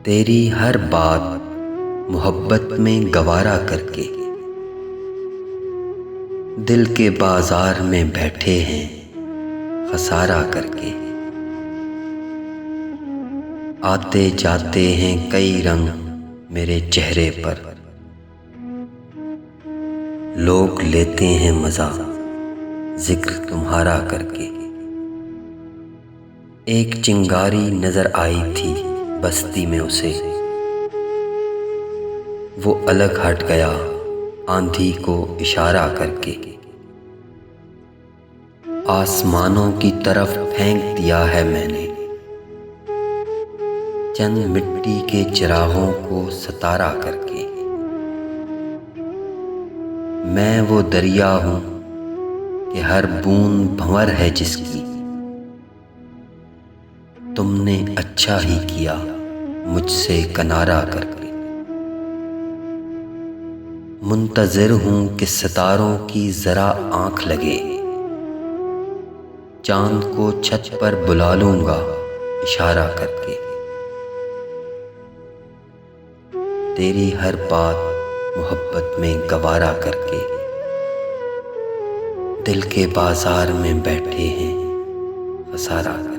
तेरी हर बात मोहब्बत में गवारा करके दिल के बाजार में बैठे हैं खसारा करके। आते जाते हैं कई रंग मेरे चेहरे पर, लोग लेते हैं मज़ा जिक्र तुम्हारा करके। एक चिंगारी नजर आई थी बस्ती में उसे, वो अलग हट गया आंधी को इशारा करके। आसमानों की तरफ फेंक दिया है मैंने चंद मिट्टी के चिरागों को सितारा करके। मैं वो दरिया हूँ कि हर बूंद भंवर है जिसकी, तुमने अच्छा ही किया मुझसे किनारा करके। मुंतज़िर हूँ कि सितारों की ज़रा आँख लगे, चाँद को छत पर बुला लूँगा इशारा करके। तेरी हर बात मोहब्बत में गवारा करके दिल के बाजार में बैठे हैं खसारा करके।